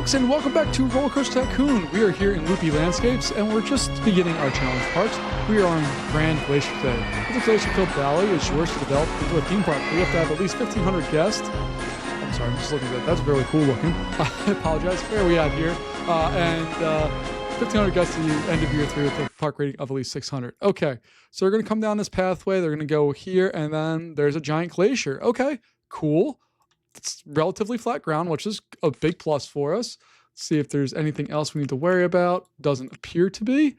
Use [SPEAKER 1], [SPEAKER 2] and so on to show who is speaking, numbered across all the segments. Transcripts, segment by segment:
[SPEAKER 1] folks, and welcome back to Roller Coaster Tycoon. We are here in Loopy Landscapes, and we're just beginning our challenge parks. We are on Grand Glacier today. The Glacier-filled valley is yours to develop into a theme park. We have to have at least 1,500 guests. I'm sorry, I'm just looking at that. That's really cool looking. I apologize. Where are we at here? 1,500 guests at the end of year 3 with a park rating of at least 600. Okay, so we're going to come down this pathway. They're going to go here, and then there's a giant glacier. Okay, cool. It's relatively flat ground, which is a big plus for us. Let's see if there's anything else we need to worry about. Doesn't appear to be.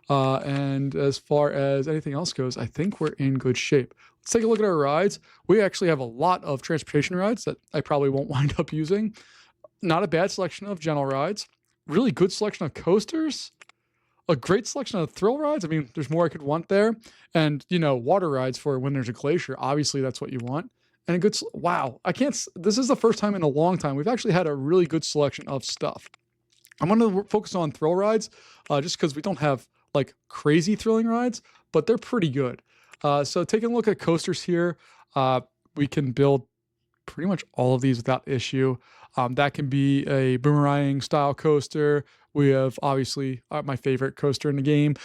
[SPEAKER 1] And as far as anything else goes, I think we're in good shape. Let's take a look at our rides. We actually have a lot of transportation rides that I probably won't wind up using. Not a bad selection of general rides. Really good selection of coasters. A great selection of thrill rides. I mean, there's more I could want there. And, you know, water rides for when there's a glacier. Obviously, that's what you want. And a good, wow, this is the first time in a long time we've actually had a really good selection of stuff. I'm going to focus on thrill rides just because we don't have like crazy thrilling rides, but they're pretty good. So taking a look at coasters here, we can build pretty much all of these without issue. That can be a boomerang style coaster. We have obviously my favorite coaster in the game.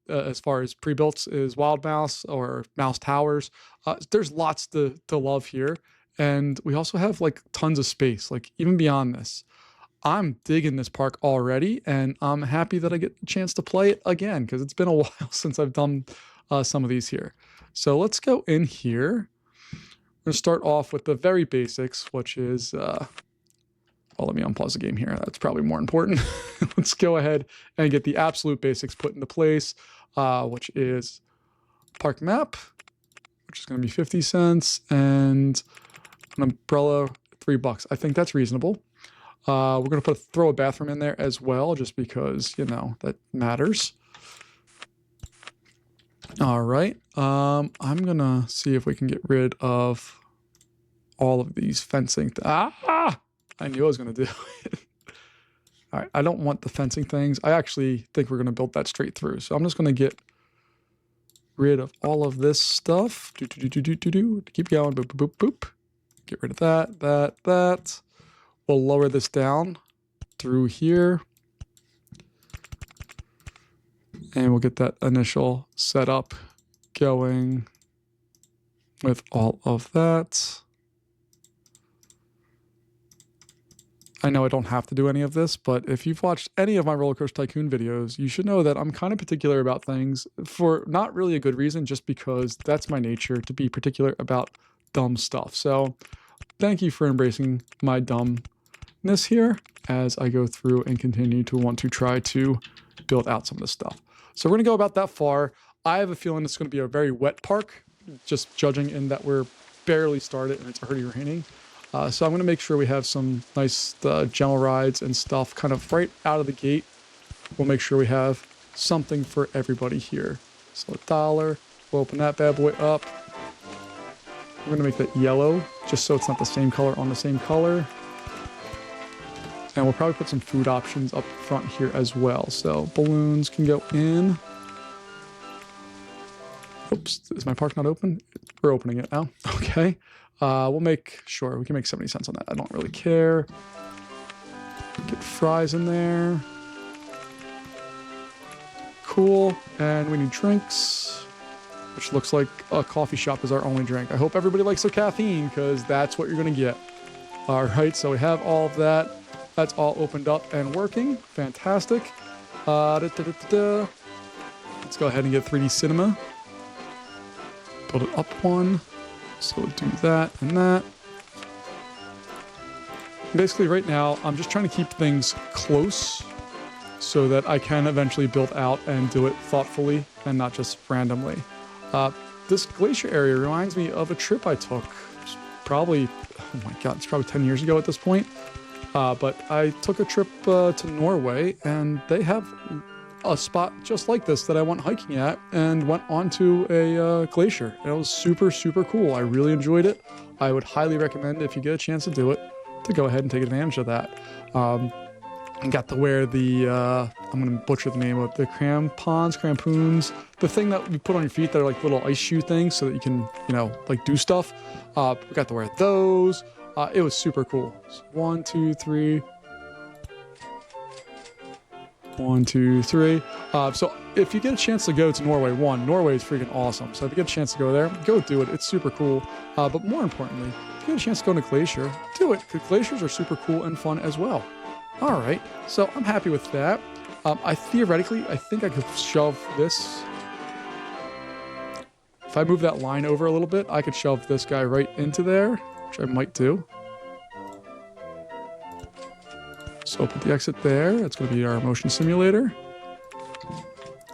[SPEAKER 1] As far as pre-built is Wild Mouse or Mouse Towers. There's lots to love here. And we also have like tons of space, like even beyond this. I'm digging this park already, and I'm happy that I get a chance to play it again because it's been a while since I've done some of these here. So let's go in here. I'm going to start off with the very basics, which is... well, let me unpause the game here. That's probably more important. Let's go ahead and get the absolute basics put into place, which is park map, which is going to be 50 cents, and an umbrella, $3. I think that's reasonable. We're going to throw a bathroom in there as well, just because, you know, that matters. All right. I'm going to see if we can get rid of all of these fencing. I knew I was going to do it. All right, I don't want the fencing things. I actually think we're going to build that straight through. So I'm just going to get rid of all of this stuff. Keep going. Boop, boop, boop, boop. Get rid of that. We'll lower this down through here. And we'll get that initial setup going with all of that. I know I don't have to do any of this, but if you've watched any of my Roller Coaster Tycoon videos, you should know that I'm kind of particular about things for not really a good reason, just because that's my nature to be particular about dumb stuff. So thank you for embracing my dumbness here as I go through and continue to want to try to build out some of this stuff. So we're going to go about that far. I have a feeling it's going to be a very wet park, just judging in that we're barely started and it's already raining. So I'm going to make sure we have some nice general rides and stuff kind of right out of the gate. We'll make sure we have something for everybody here. So $1. We'll open that bad boy up. We're going to make that yellow just so it's not the same color on the same color. And we'll probably put some food options up front here as well. So balloons can go in. Oops, is my park not open? We're opening it now. Okay. We'll make, sure, we can make 70 cents on that. I don't really care. Get fries in there. Cool. And we need drinks, which looks like a coffee shop is our only drink. I hope everybody likes their caffeine because that's what you're going to get. All right, so we have all of that. That's all opened up and working. Fantastic. Let's go ahead and get 3D Cinema. Build it up one. So we'll do that and that. Basically right now, I'm just trying to keep things close so that I can eventually build out and do it thoughtfully and not just randomly. This glacier area reminds me of a trip I took probably, oh my God, it's probably 10 years ago at this point. But I took a trip to Norway, and they have a spot just like this that I went hiking at and went onto a glacier. And it was super, super cool. I really enjoyed it. I would highly recommend, if you get a chance to do it, to go ahead and take advantage of that. I got to wear the, I'm going to butcher the name of it, the crampoons, the thing that you put on your feet that are like little ice shoe things so that you can, you know, like do stuff. We got to wear those. It was super cool. So 1, 2, 3, 1, 2, 3. So if you get a chance to go to Norway, Norway is freaking awesome. So if you get a chance to go there, go do it. It's super cool. But more importantly, if you get a chance to go to Glacier, do it. Because glaciers are super cool and fun as well. All right, so I'm happy with that. I think I could shove this. If I move that line over a little bit, I could shove this guy right into there, which I might do. So put the exit there. That's going to be our motion simulator.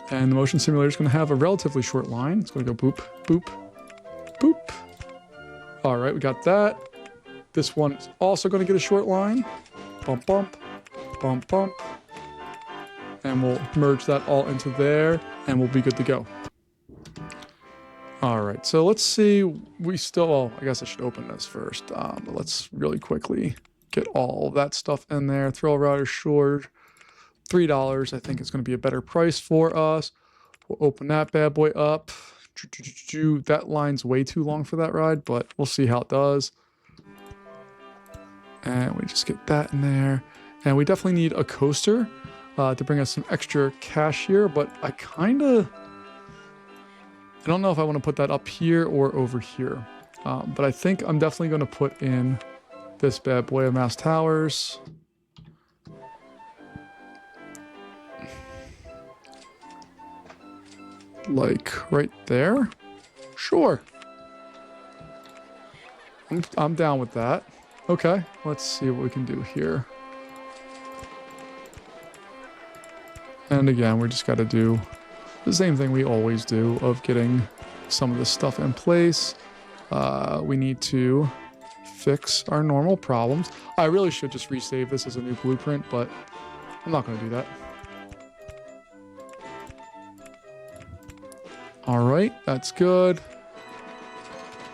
[SPEAKER 1] And the motion simulator is going to have a relatively short line. It's going to go boop, boop, boop. All right, we got that. This one is also going to get a short line. Bump, bump, bump, bump. And we'll merge that all into there, and we'll be good to go. All right, so let's see. I guess I should open this first. But let's really quickly get all that stuff in there. Throw router short, $3. I think it's going to be a better price for us. We'll open that bad boy up. That line's way too long for that ride, but we'll see how it does. And we just get that in there. And we definitely need a coaster to bring us some extra cash here, but I don't know if I want to put that up here or over here. But I think I'm definitely going to put in this bad boy of Mass Towers. Like right there? Sure. I'm down with that. Okay, let's see what we can do here. And again, we just got to do the same thing we always do of getting some of this stuff in place. We need to fix our normal problems. I really should just resave this as a new blueprint, but I'm not going to do that. All right, that's good.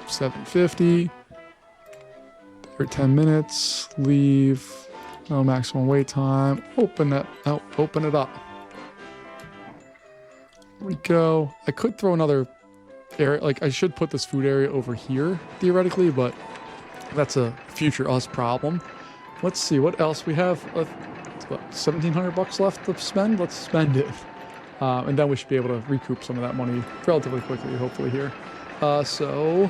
[SPEAKER 1] 750. For 10 minutes. Leave. No maximum wait time. Open it up. There we go. I could throw another area. Like, I should put this food area over here, theoretically, but that's a future us problem. Let's see what else we have. What, $1,700 left to spend? Let's spend it. And then we should be able to recoup some of that money relatively quickly, hopefully here. So,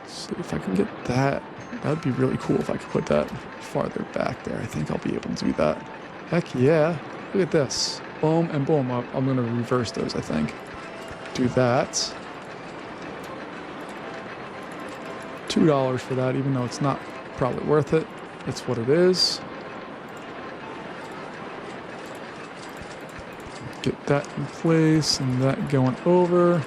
[SPEAKER 1] let's see if I can get that. That would be really cool if I could put that farther back there. I think I'll be able to do that. Heck yeah. Look at this. Boom and boom. I'm going to reverse those, I think. Do that. $2 for that, even though it's not probably worth it. It's what it is. Get that in place and that going over.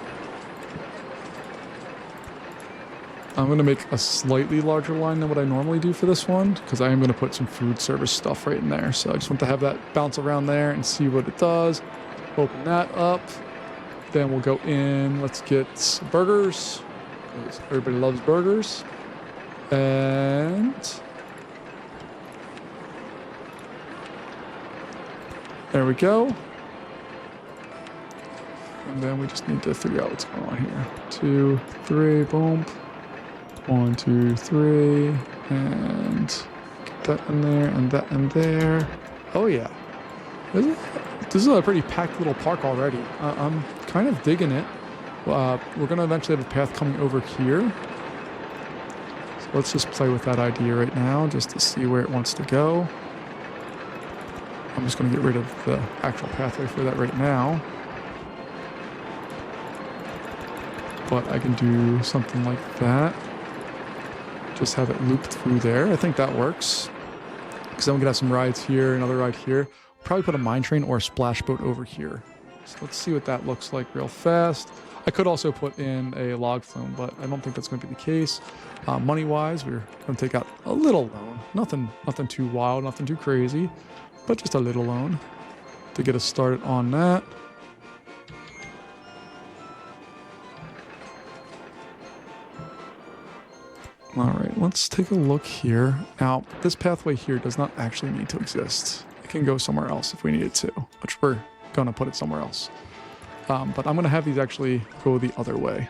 [SPEAKER 1] I'm going to make a slightly larger line than what I normally do for this one, because I am going to put some food service stuff right in there. So I just want to have that bounce around there and see what it does. Open that up. Then we'll go in. Let's get burgers, because everybody loves burgers. And there we go. And then we just need to figure out what's going on here. 2, 3, boom. 1, 2, 3, and get that in there, and that in there. Oh yeah, this is a pretty packed little park already. I'm kind of digging it. We're gonna eventually have a path coming over here. So let's just play with that idea right now, just to see where it wants to go. I'm just gonna get rid of the actual pathway for that right now. But I can do something like that. Just have it loop through there. I think that works. Because then we can have some rides here, another ride here. Probably put a mine train or a splash boat over here. So let's see what that looks like real fast. I could also put in a log flume, but I don't think that's going to be the case. Money-wise, we're going to take out a little loan. Nothing too wild, nothing too crazy, but just a little loan to get us started on that. All right, let's take a look here. Now, this pathway here does not actually need to exist. It can go somewhere else if we need it to, which we're going to put it somewhere else. But I'm going to have these actually go the other way.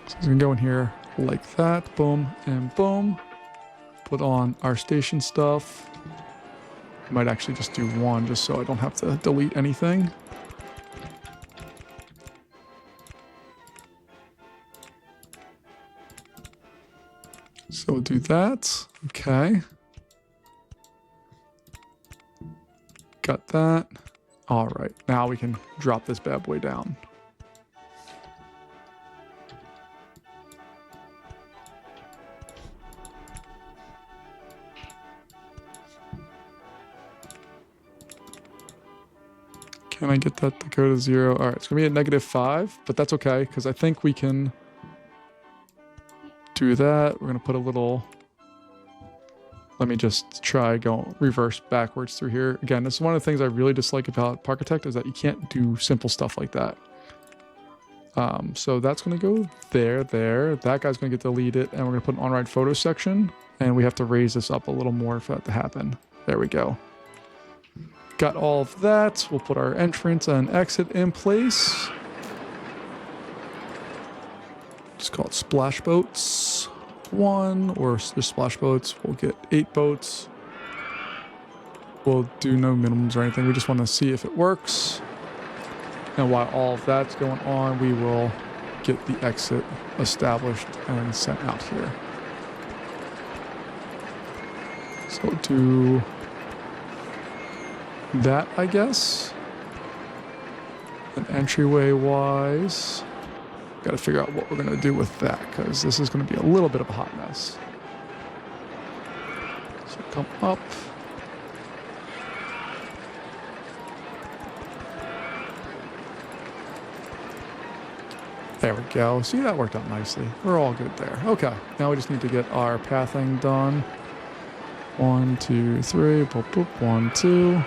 [SPEAKER 1] So it's going to go in here like that. Boom and boom. put on our station stuff. Might actually just do one just so I don't have to delete anything. So we'll do that. Okay. Got that. All right. Now we can drop this bad boy down. Can I get that to go to 0? All right, it's going to be a -5, but that's okay because I think we can do that. We're going to put a little... Let me just try go reverse backwards through here. Again, this is one of the things I really dislike about Parkitect is that you can't do simple stuff like that. So that's going to go there. That guy's going to get deleted, and we're going to put an on-ride photo section, and we have to raise this up a little more for that to happen. There we go. Got all of that. We'll put our entrance and exit in place. Just call it splash boats 1 or just splash boats. We'll get 8 boats. We'll do no minimums or anything. We just want to see if it works. And while all of that's going on, we will get the exit established and sent out here. So we'll do that, I guess. And entryway wise, got to figure out what we're going to do with that because this is going to be a little bit of a hot mess. So come up. There we go. See, that worked out nicely. We're all good there. Okay, now we just need to get our pathing done. 1, 2, 3, boop, boop, 1, 2.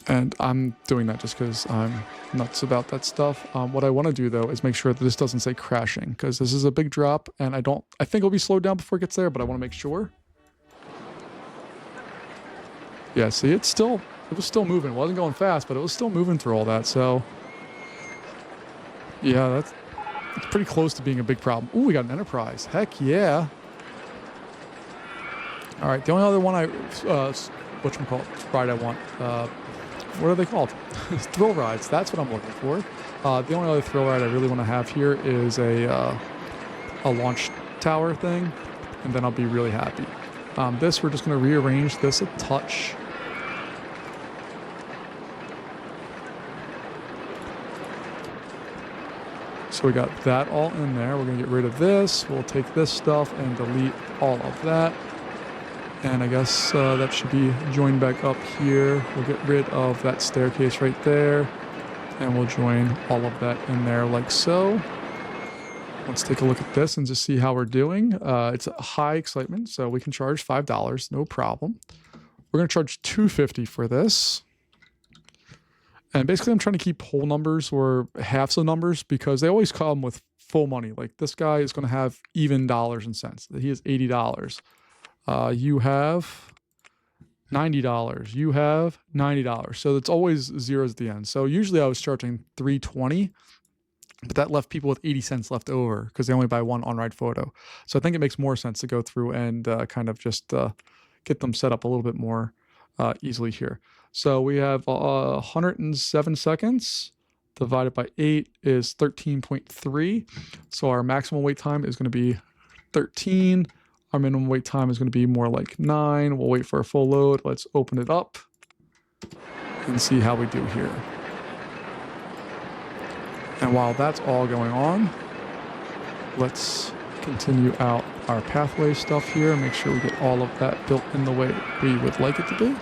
[SPEAKER 1] And I'm doing that just because I'm nuts about that stuff. What I want to do, though, is make sure that this doesn't say crashing, because this is a big drop, and I think it'll be slowed down before it gets there, but I want to make sure. Yeah, see, it was still moving. It wasn't going fast, but it was still moving through all that, so... Yeah, it's pretty close to being a big problem. Ooh, we got an Enterprise. Heck yeah. All right, the only other one ride I want... what are they called? Thrill rides. That's what I'm looking for. The only other thrill ride I really want to have here is a launch tower thing, and then I'll be really happy. This, we're just going to rearrange this a touch. So we got that all in there. We're going to get rid of this. We'll take this stuff and delete all of that. And I guess that should be joined back up here. We'll get rid of that staircase right there. And we'll join all of that in there like so. Let's take a look at this and just see how we're doing. It's a high excitement, so we can charge $5, no problem. We're going to charge $2.50 for this. And basically I'm trying to keep whole numbers or halves of numbers because they always come with full money. Like this guy is going to have even dollars and cents. He has $80. You have $90. You have $90. So it's always zeros at the end. So usually I was charging $3.20, but that left people with 80 cents left over because they only buy one on-ride photo. So I think it makes more sense to go through and kind of just get them set up a little bit more easily here. So we have 107 seconds divided by 8 is 13.3. So our maximum wait time is going to be 13. Our minimum wait time is going to be more like 9. We'll wait for a full load. Let's open it up and see how we do here. And while that's all going on, let's continue out our pathway stuff here and make sure we get all of that built in the way we would like it to be.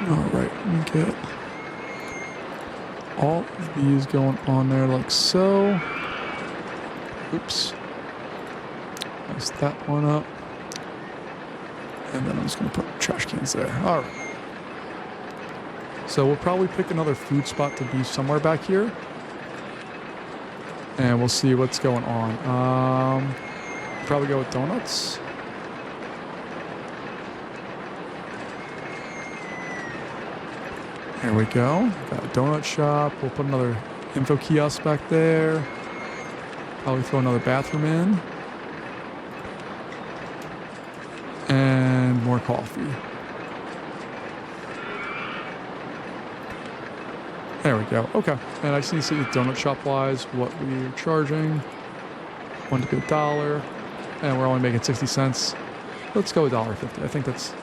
[SPEAKER 1] All right, let me get all of these going on there like so. Oops. Nice that one up. And then I'm just going to put trash cans there. All right. So we'll probably pick another food spot to be somewhere back here. And we'll see what's going on. Probably go with donuts. There we go. Got a donut shop. We'll put another info kiosk back there. Probably throw another bathroom in. And more coffee. There we go. Okay. And I just need to see donut shop wise what we're charging. Want to be $1. And we're only making 60 cents. Let's go with $1.50. I think that's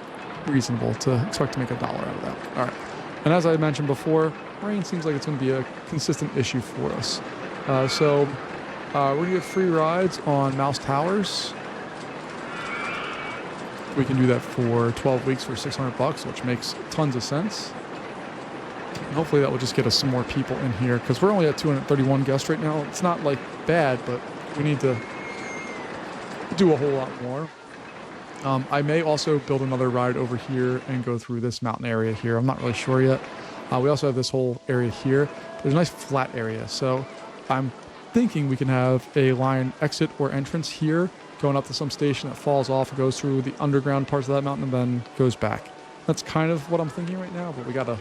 [SPEAKER 1] reasonable to expect to make $1 out of that. All right. And as I mentioned before, rain seems like it's going to be a consistent issue for us. So we're going to get free rides on Mouse Towers. We can do that for 12 weeks for $600, which makes tons of sense. And hopefully that will just get us some more people in here because we're only at 231 guests right now. It's not like bad, but we need to do a whole lot more. I may also build another ride over here and go through this mountain area here. I'm not really sure yet. We also have this whole area here. There's a nice flat area. So I'm thinking we can have a line exit or entrance here going up to some station that falls off, goes through the underground parts of that mountain, and then goes back. That's kind of what I'm thinking right now, but we got to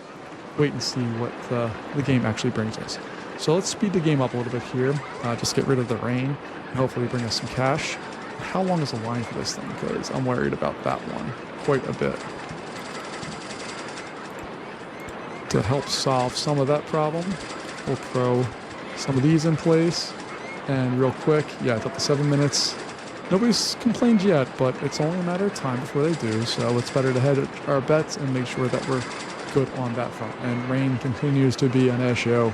[SPEAKER 1] wait and see what the game actually brings us. So let's speed the game up a little bit here. Just get rid of the rain and hopefully bring us some cash. How long is the line for this thing? Because I'm worried about that one quite a bit. To help solve some of that problem, we'll throw some of these in place. And real quick, yeah, it's up to 7 minutes. Nobody's complained yet, but it's only a matter of time before they do. So it's better to hedge our bets and make sure that we're good on that front. And rain continues to be an issue.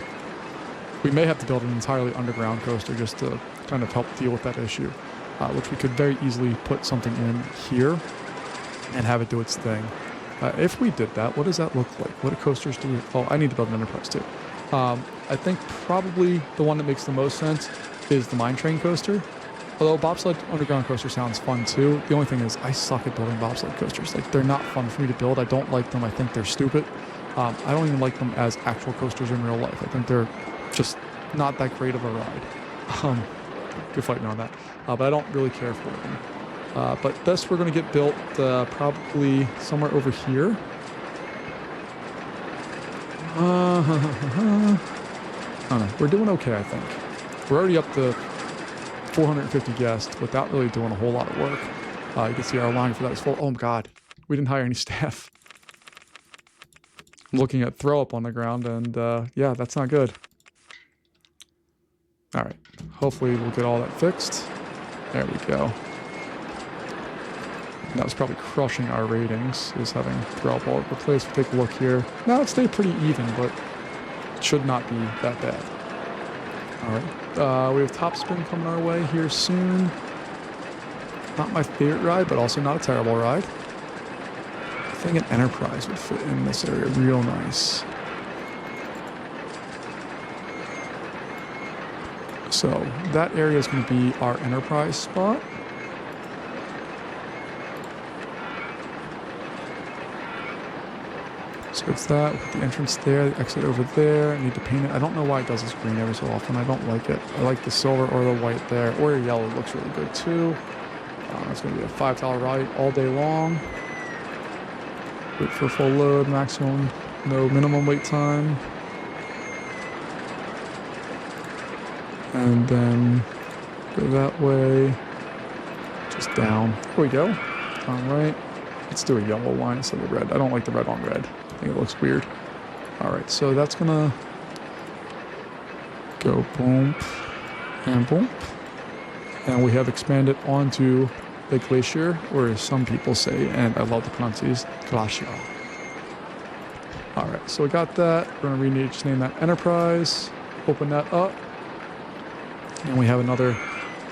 [SPEAKER 1] We may have to build an entirely underground coaster just to kind of help deal with that issue. Which we could very easily put something in here and have it do its thing. If we did that, what does that look like? What coasters do we... Oh, I need to build an Enterprise too. I think probably the one that makes the most sense is the Mine Train coaster. Although bobsled underground coaster sounds fun too. The only thing is I suck at building bobsled coasters. Like, they're not fun for me to build. I don't like them. I think they're stupid. I don't even like them as actual coasters in real life. I think they're just not that great of a ride. Good fight me on that. But I don't really care for them. But this we're going to get built probably somewhere over here. I don't know. We're doing okay, I think. We're already up to 450 guests without really doing a whole lot of work. You can see our line for that is full. Oh my God. We didn't hire any staff. I'm looking at throw up on the ground and yeah, that's not good. All right. Hopefully we'll get all that fixed. There we go. That was probably crushing our ratings, is having throw up all over the place. We'll take a look here. Now it stayed pretty even, but it should not be that bad. All right. We have Top Spin coming our way here soon. Not my favorite ride, but also not a terrible ride. I think an Enterprise would fit in this area real nice. So that area is going to be our Enterprise spot. So it's that with the entrance there, the exit over there. I need to paint it. I don't know why it does this green every so often. I don't like it. I like the silver or the white there, or the yellow looks really good too. It's going to be a $5 ride all day long. Wait for full load, maximum, no minimum wait time. And then go that way, just down. There we go. All right. Let's do a yellow line instead of red. I don't like the red on red. I think it looks weird. All right, so that's gonna go boom and boom. And we have expanded onto the Glacier, or as some people say, and I love the pronunciation, Glacier. All right, so we got that. We're gonna rename that Enterprise, open that up. And we have another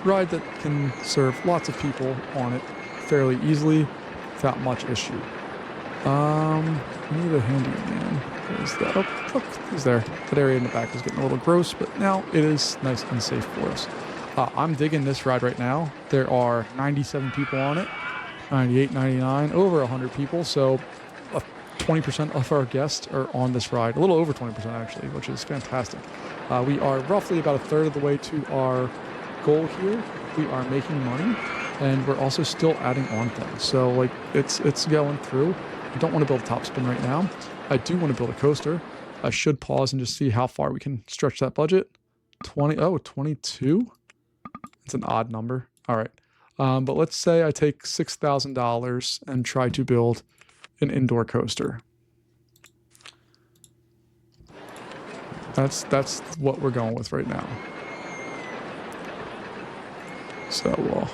[SPEAKER 1] ride that can serve lots of people on it fairly easily without much issue. We need a handyman. Where's that? Oh, look, he's there. That area in the back is getting a little gross, but now it is nice and safe for us. I'm digging this ride right now. There are 97 people on it, 98, 99, over 100 people. So 20% of our guests are on this ride, a little over 20% actually, which is fantastic. We are roughly about a third of the way to our goal here. We are making money, and we're also still adding on things. So like it's going through. I don't want to build a top spin right now. I do want to build a coaster. I should pause and just see how far we can stretch that budget. 22? It's an odd number. All right. But let's say I take $6,000 and try to build an indoor coaster. That's what we're going with right now. So we'll...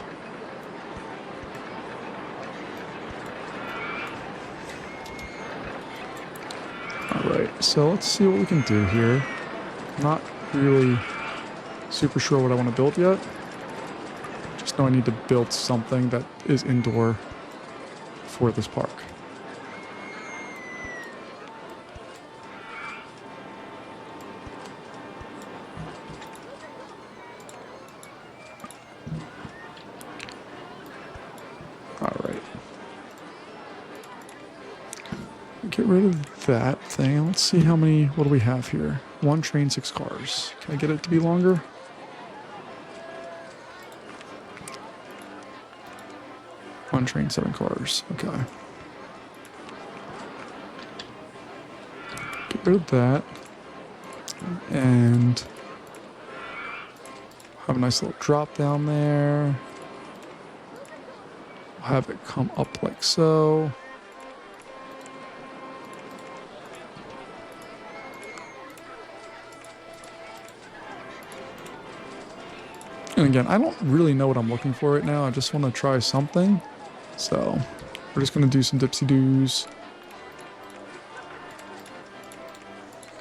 [SPEAKER 1] Alright, so let's see what we can do here. Not really super sure what I want to build yet. Just know I need to build something that is indoor for this park. Get rid of that thing. Let's see how many, what do we have here? 1 train, 6 cars. Can I get it to be longer? One train, 7 cars. Okay. Get rid of that. And have a nice little drop down there. Have it come up like so. And again, I don't really know what I'm looking for right now. I just want to try something. So we're just going to do some dipsy-doos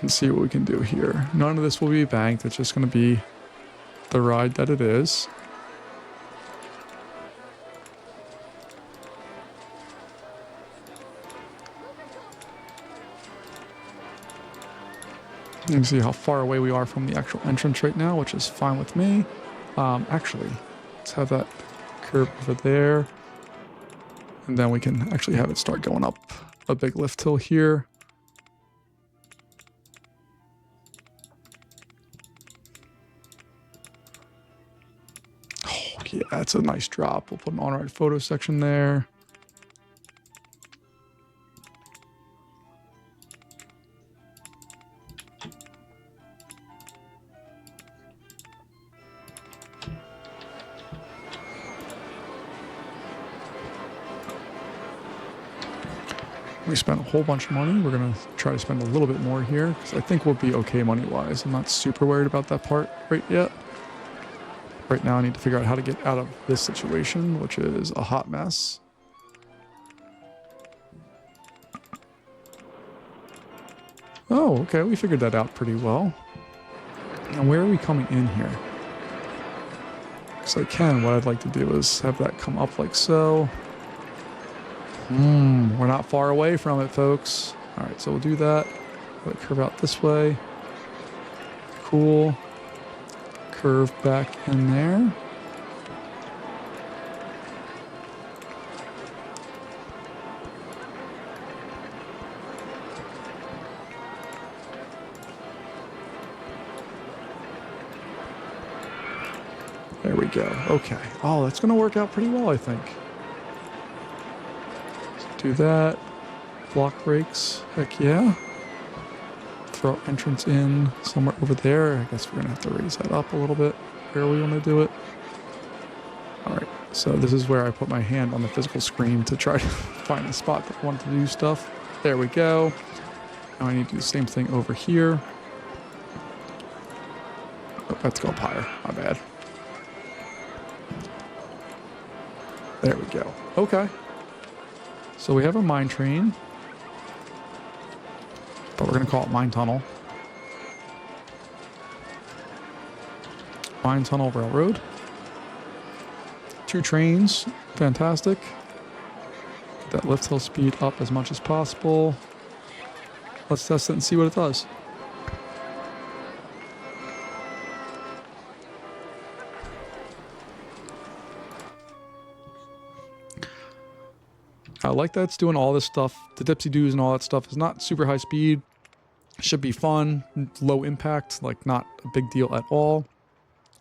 [SPEAKER 1] and see what we can do here. None of this will be banked. It's just going to be the ride that it is. You can see how far away we are from the actual entrance right now, which is fine with me. Actually, let's have that curve over there. And then we can actually have it start going up a big lift hill here. Oh, yeah, that's a nice drop. We'll put an on-ride photo section there. We spent a whole bunch of money. We're going to try to spend a little bit more here because I think we'll be okay money-wise. I'm not super worried about that part right yet. Right now I need to figure out how to get out of this situation, which is a hot mess. Oh, okay. We figured that out pretty well. Now, where are we coming in here? Because I can, what I'd like to do is have that come up like so. We're not far away from it, folks. All right, so we'll do that. Let it curve out this way. Cool. Curve back in there. There we go. Okay. Oh, that's going to work out pretty well, I think. Do that. Block brakes. Heck yeah. Throw entrance in somewhere over there. I guess we're going to have to raise that up a little bit where we want to do it. All right. So this is where I put my hand on the physical screen to try to find the spot that I want to do stuff. There we go. Now I need to do the same thing over here. Oh, let's go up higher. My bad. There we go. Okay. So we have a mine train, but we're going to call it Mine Tunnel. Mine Tunnel Railroad. 2 trains. Fantastic. Get that lift hill speed up as much as possible. Let's test it and see what it does. I like that it's doing all this stuff. The dipsy-doos and all that stuff is not super high speed. Should be fun, low impact, like not a big deal at all.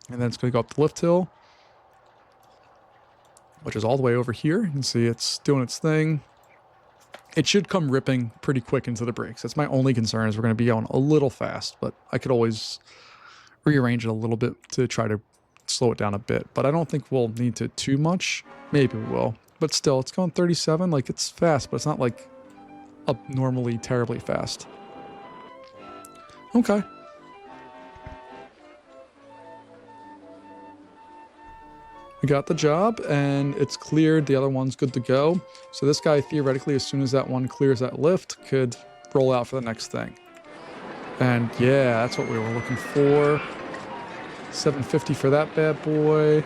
[SPEAKER 1] And then it's going to go up the lift hill, which is all the way over here. You can see it's doing its thing. It should come ripping pretty quick into the brakes. That's my only concern, is we're going to be going a little fast, but I could always rearrange it a little bit to try to slow it down a bit. But I don't think we'll need to too much. Maybe we will. But still, it's going 37. Like, it's fast, but it's not like abnormally terribly fast. Okay. We got the job, and it's cleared. The other one's good to go. So this guy, theoretically, as soon as that one clears that lift, could roll out for the next thing. And yeah, that's what we were looking for. 750 for that bad boy.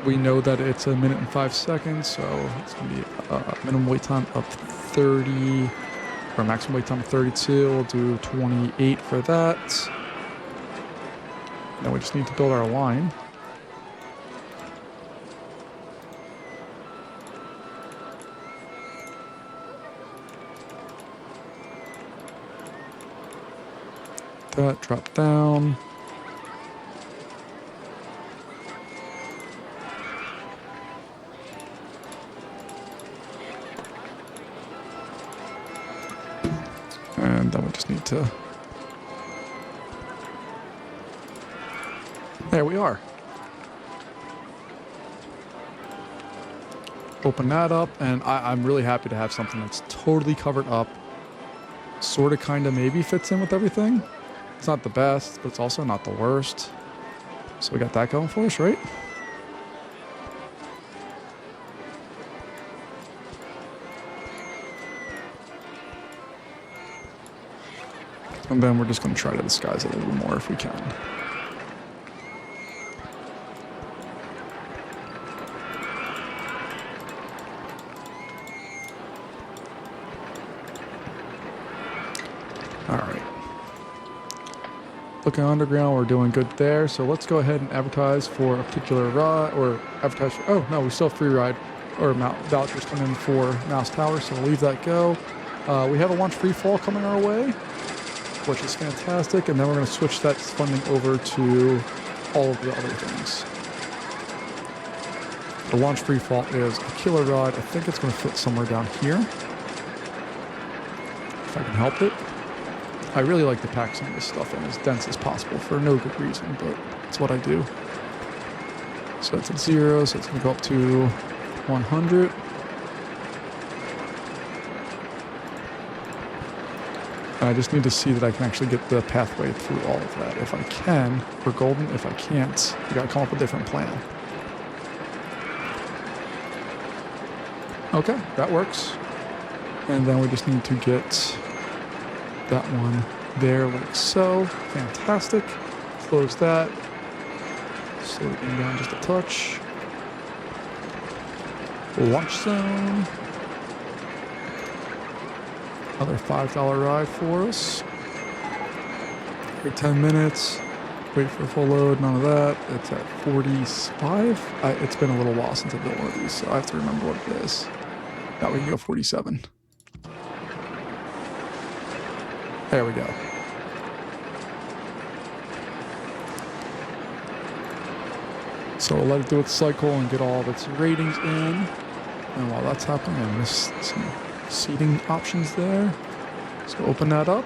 [SPEAKER 1] We know that it's 1 minute and 5 seconds, so it's going to be a minimum wait time of 30, or maximum wait time of 32. We'll do 28 for that. Now we just need to build our line. That, drop down. And then we just need to... There we are. Open that up, and I'm really happy to have something that's totally covered up. Sort of, kind of, maybe fits in with everything. It's not the best, but it's also not the worst. So we got that going for us, right? And then we're just going to try to disguise it a little more if we can. All right. Looking underground, we're doing good there. So let's go ahead and advertise for a particular ride, or advertise for, oh no, we still have free ride, or vouchers coming in for Mouse Tower, so we'll leave that go. We have a launch free fall coming our way, which is fantastic, and then we're going to switch that funding over to all of the other things. The launch free fall is a killer ride. I think it's going to fit somewhere down here, if I can help it. I really like to pack some of this stuff in as dense as possible for no good reason, but it's what I do. So it's at 0, so it's going to go up to 100. I just need to see that I can actually get the pathway through all of that. If I can, we're golden. If I can't, we gotta come up with a different plan. Okay, that works. And then we just need to get that one there like so. Fantastic. Close that. Slow the game down just a touch. Launch zone. Another $5 ride for us. Every 10 minutes. Wait for a full load. None of that. It's at 45. It's been a little while since I've built one of these, so I have to remember what it is. Now we can go 47. There we go. So we'll let it do its cycle and get all of its ratings in. And while that's happening, I missed some seating options there. So open that up.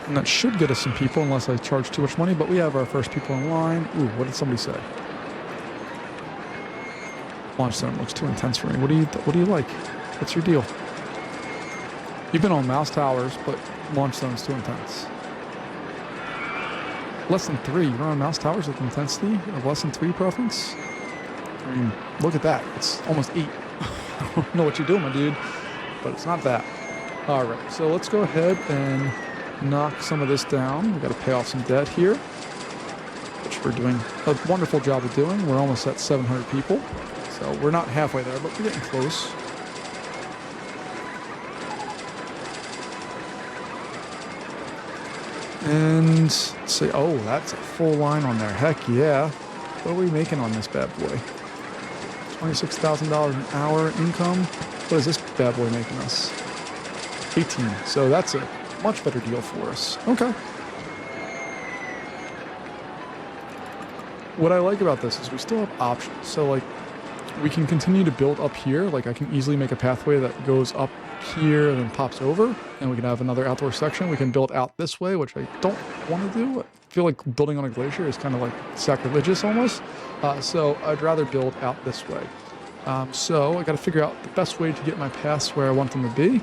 [SPEAKER 1] And that should get us some people unless I charge too much money, but we have our first people in line. Ooh, what did somebody say? Launch zone looks too intense for me. What do you like? What's your deal? You've been on mouse towers, but launch zone's too intense. Less than 3. You're on mouse towers with intensity of less than 3 preference? I mean, look at that. It's almost 8. I don't know what you're doing, my dude, but it's not that. All right, so let's go ahead and knock some of this down. We've got to pay off some debt here, which we're doing a wonderful job of doing. We're almost at 700 people, so we're not halfway there, but we're getting close. And say, oh, that's a full line on there. Heck yeah. What are we making on this bad boy? $26,000 an hour income. What is this bad boy making us? 18. So that's a much better deal for us. Okay. What I like about this is we still have options. So like we can continue to build up here. Like I can easily make a pathway that goes up here and then pops over, and we can have another outdoor section. We can build out this way, which I don't want to do. I feel like building on a glacier is kind of like sacrilegious almost. So I'd rather build out this way. So I got to figure out the best way to get my paths where I want them to be,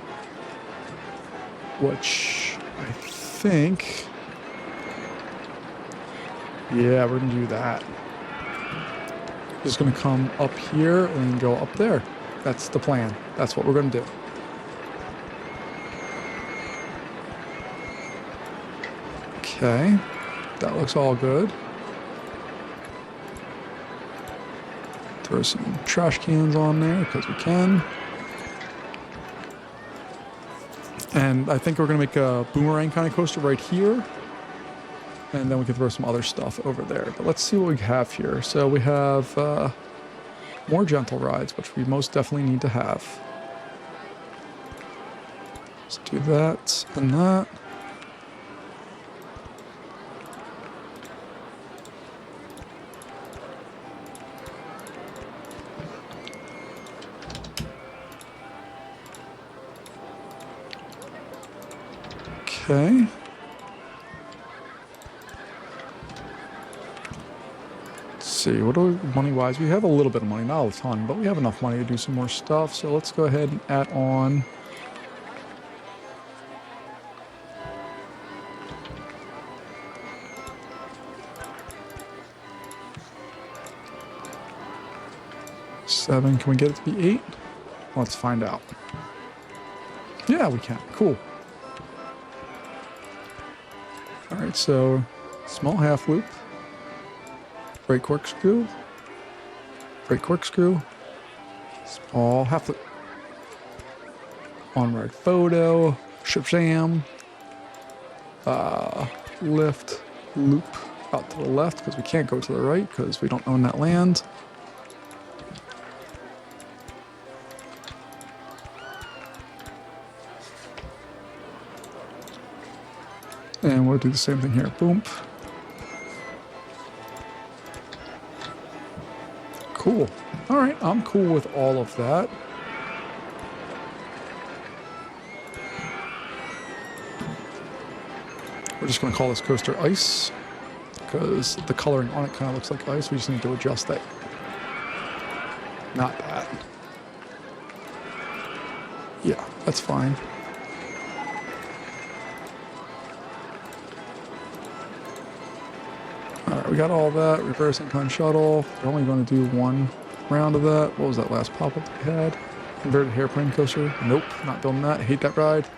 [SPEAKER 1] which I think, yeah, we're gonna do that. Just gonna come up here and go up there. That's the plan. That's what we're gonna do. Okay, that looks all good. Throw some trash cans on there because we can. And I think we're gonna make a boomerang kind of coaster right here. And then we can throw some other stuff over there. But let's see what we have here. So we have more gentle rides, which we most definitely need to have. Let's do that and that. Okay. See, what do we, money-wise? We have a little bit of money, not a ton, but we have enough money to do some more stuff. So let's go ahead and add on seven. Can we get it to be 8? Let's find out. Yeah, we can. Cool. All right, so small half loop. Break corkscrew, small half loop, on-ride photo, ship jam, lift, loop out to the left because we can't go to the right because we don't own that land. And we'll do the same thing here, boom. Cool. All right, I'm cool with all of that. We're just going to call this coaster ice because the coloring on it kind of looks like ice. We just need to adjust that. Not that. Yeah, that's fine. Alright, we got all that. Reverse incline shuttle. We're only going to do one round of that. What was that last pop-up that we had? Inverted hairplane coaster. Nope, not building that. Hate that ride.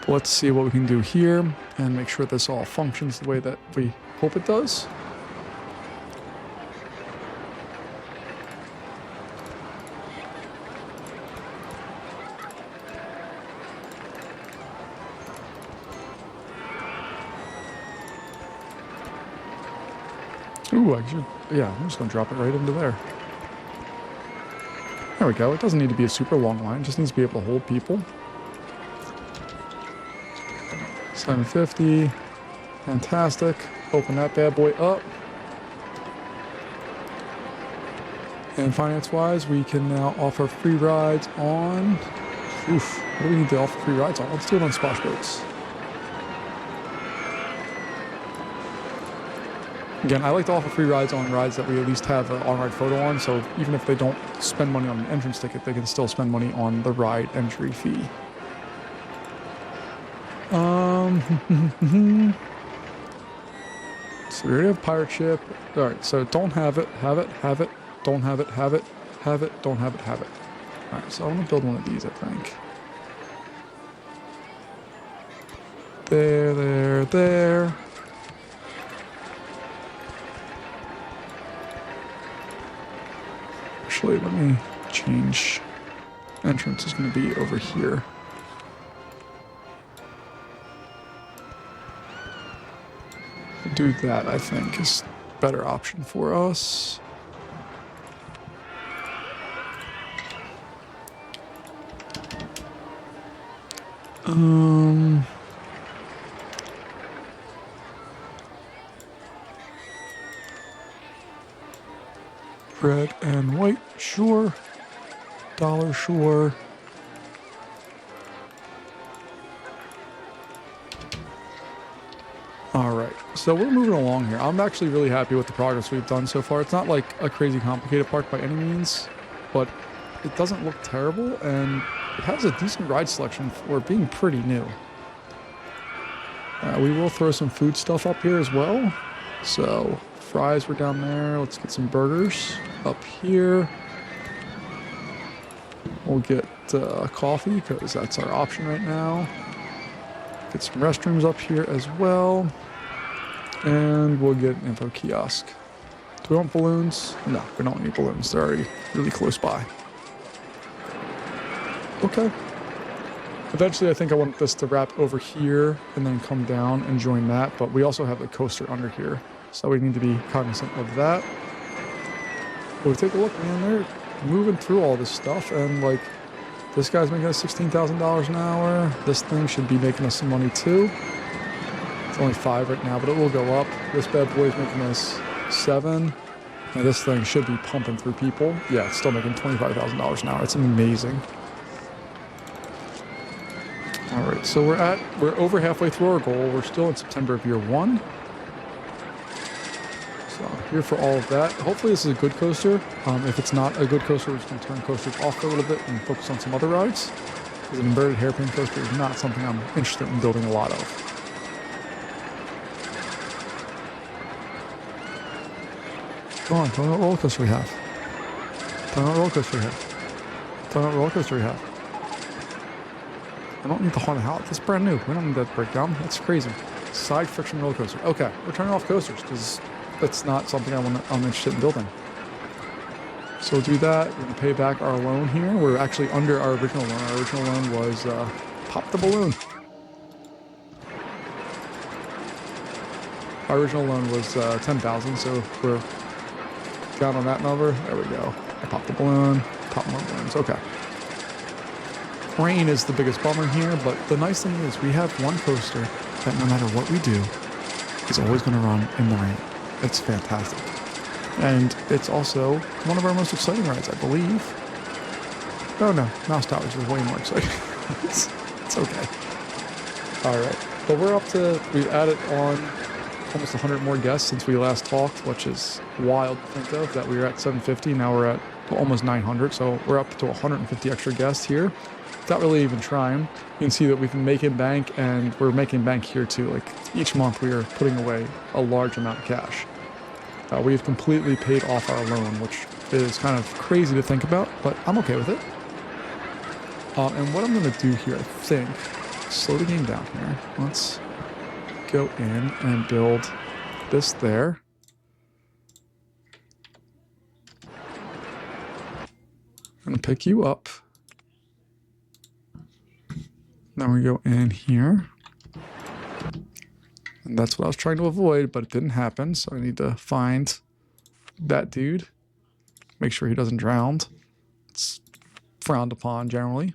[SPEAKER 1] But let's see what we can do here and make sure this all functions the way that we hope it does. Ooh, I should, yeah, I'm just going to drop it right into there. There we go. It doesn't need to be a super long line. It just needs to be able to hold people. 750. Fantastic. Open that bad boy up. And finance-wise, we can now offer free rides on... Oof. What do we need to offer free rides on? Let's do it on splash boats. Again, I like to offer free rides on rides that we at least have an on-ride photo on, so even if they don't spend money on an entrance ticket, they can still spend money on the ride entry fee. So we already have pirate ship. Alright, so don't have it, have it, have it, don't have it, have it, have it, don't have it, have it. Alright, so I'm going to build one of these, I think. There. Actually, let me change. Entrance is going to be over here. Do that, I think, is a better option for us. Red and white, sure. Dollar, sure. All right, so we're moving along here. I'm actually really happy with the progress we've done so far. It's not like a crazy complicated park by any means, but it doesn't look terrible, and it has a decent ride selection for being pretty new. We will throw some food stuff up here as well. So fries were down there. Let's get some burgers up here. We'll get coffee because that's our option right now. Get some restrooms up here as well. And we'll get an info kiosk. Do we want balloons? No, we don't need balloons. They're already really close by. Okay. Eventually, I think I want this to wrap over here and then come down and join that. But we also have the coaster under here. So we need to be cognizant of that. But we take a look, man. They're moving through all this stuff. And, like, this guy's making us $16,000 an hour. This thing should be making us some money, too. It's only 5 right now, but it will go up. This bad boy's making us 7. And this thing should be pumping through people. Yeah, it's still making $25,000 an hour. It's amazing. All right, so we're over halfway through our goal. We're still in September of year 1. So here for all of that. Hopefully this is a good coaster. If it's not a good coaster, we're just gonna turn coasters off for a little bit and focus on some other rides. Because an inverted hairpin coaster is not something I'm interested in building a lot of. Come on, tell me what roller coaster we have. Tell me what roller coaster we have. Tell me what roller coaster we have. I don't need the haunted house. That's brand new. We don't need that breakdown. That's crazy. Side friction roller coaster. Okay, we're turning off coasters because that's not something I'm interested in building. So we'll do that. We're gonna pay back our loan here. We're actually under our original loan. Our original loan was pop the balloon. Our original loan was 10,000, so we're down on that number. There we go. I popped the balloon. Pop more balloons. Okay. Rain is the biggest bummer here, but the nice thing is we have one coaster that no matter what we do is always going to run in the rain. It's fantastic. And it's also one of our most exciting rides, I believe. Oh no, Mouse Towers is way more exciting. it's okay. All right, but we're up to, we've added on almost 100 more guests since we last talked, which is wild to think of, that we were at 750, now we're at almost 900, so we're up to 150 extra guests here. Without really even trying, you can see that we've been making bank, and we're making bank here too. Like each month we are putting away a large amount of cash. We've completely paid off our loan, which is kind of crazy to think about, but I'm okay with it. And what I'm going to do here, I think, slow the game down here. Let's go in and build this there. I'm going to pick you up. Then we go in here. And that's what I was trying to avoid, but it didn't happen. So I need to find that dude. Make sure he doesn't drown. It's frowned upon generally.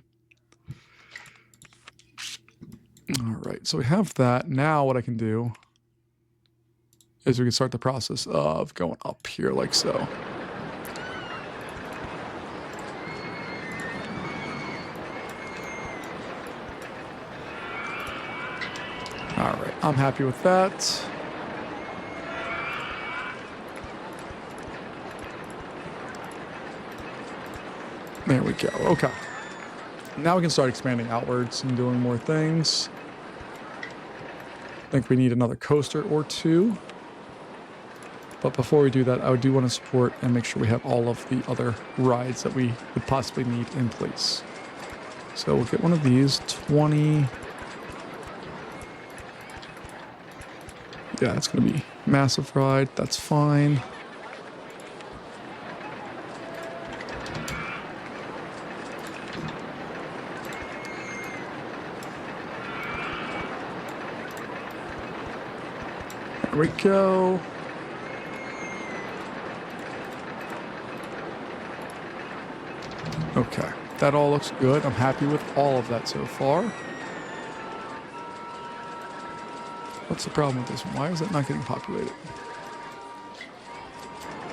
[SPEAKER 1] All right, so we have that. Now what I can do is we can start the process of going up here like so. All right, I'm happy with that. There we go, okay. Now we can start expanding outwards and doing more things. I think we need another coaster or two. But before we do that, I do want to support and make sure we have all of the other rides that we would possibly need in place. So we'll get one of these, 20. Yeah, it's going to be massive ride. That's fine. There we go. Okay, that all looks good. I'm happy with all of that so far. What's the problem with this one? Why is it not getting populated?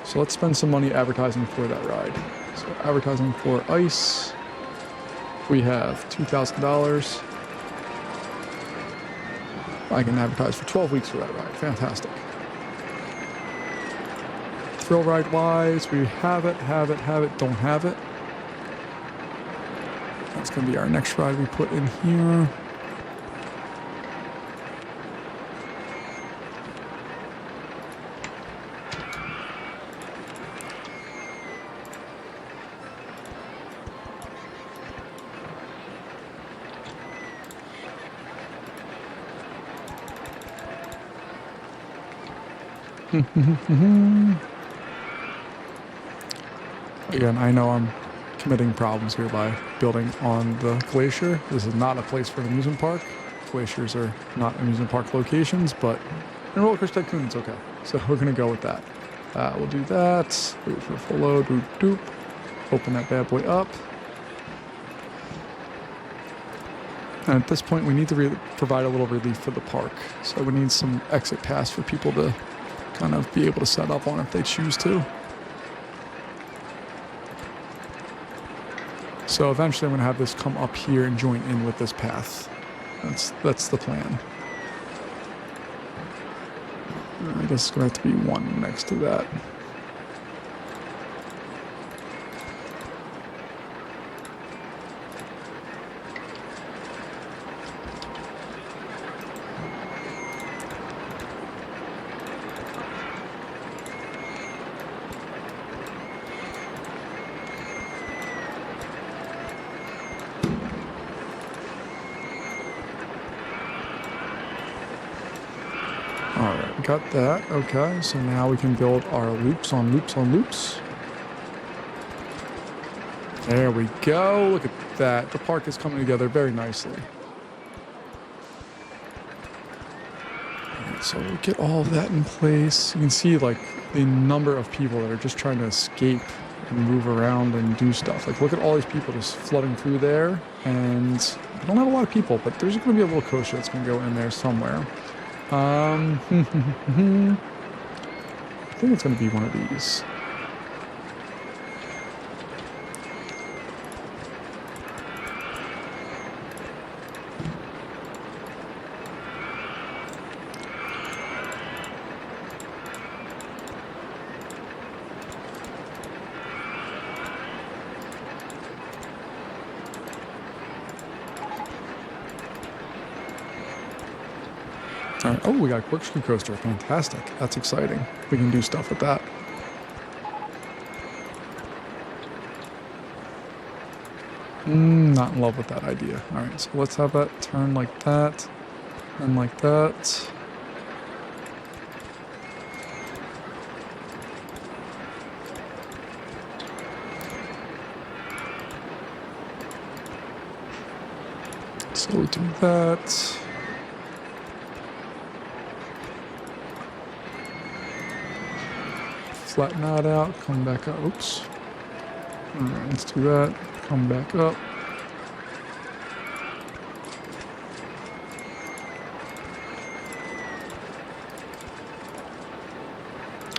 [SPEAKER 1] So let's spend some money advertising for that ride. So advertising for ice. We have $2,000. I can advertise for 12 weeks for that ride. Fantastic. Thrill ride wise, we have it, don't have it. That's going to be our next ride we put in here. Again, I know I'm committing problems here by building on the Glacier. This is not a place for an amusement park. Glaciers are not amusement park locations, but in Roller Coaster Tycoon, it's okay. So we're going to go with that. We'll do that. Wait for a full load. Doop, doop. Open that bad boy up. And at this point, we need to provide a little relief for the park. So we need some exit pass for people to kind of be able to set up on if they choose to. So eventually I'm going to have this come up here and join in with this path. That's the plan. I guess it's going to have to be one next to that. Alright, got that. Okay, so now we can build our loops on loops on loops. There we go. Look at that. The park is coming together very nicely. Alright, so we'll get all of that in place. You can see like the number of people that are just trying to escape and move around and do stuff. Like look at all these people just flooding through there. And I don't have a lot of people, but there's going to be a little coaster that's going to go in there somewhere. I think it's going to be one of these. Right. Oh, we got a corkscrew coaster. Fantastic. That's exciting. We can do stuff with that. Not in love with that idea. All right, so let's have that turn like that and like that. So we do that. Flatten that out, come back up. Oops. Alright, let's do that. Come back up.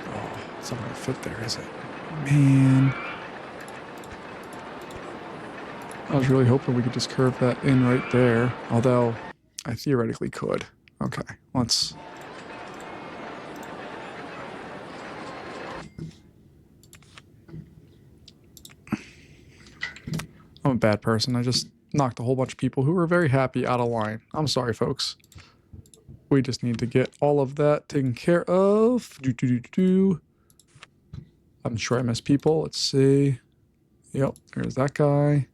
[SPEAKER 1] Oh, it's not gonna fit there, is it? Man. I was really hoping we could just curve that in right there. Although, I theoretically could. Okay, let's... I'm a bad person. I just knocked a whole bunch of people who were very happy out of line. I'm sorry, folks. We just need to get all of that taken care of. I'm sure I missed people. Let's see. Yep, there's that guy.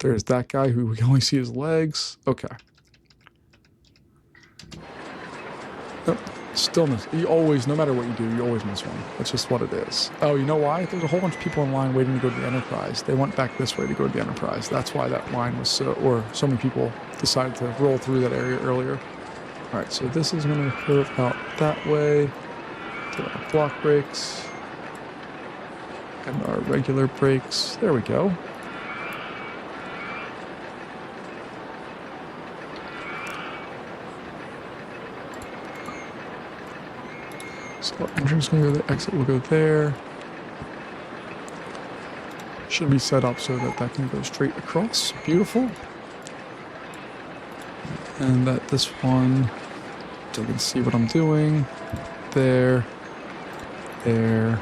[SPEAKER 1] There's that guy who we can only see his legs. Okay. Yep. Still miss. You always, no matter what you do, you always miss one. That's just what it is. Oh, you know why? There's a whole bunch of people in line waiting to go to the Enterprise. They went back this way to go to the Enterprise. That's why that line was so, or so many people decided to roll through that area earlier. All right, so this is going to curve out that way to our block brakes and our regular brakes. There we go. So entrance gonna go there, exit will go there. Should be set up so that that can go straight across. Beautiful. And that this one, so you can see what I'm doing. There. There.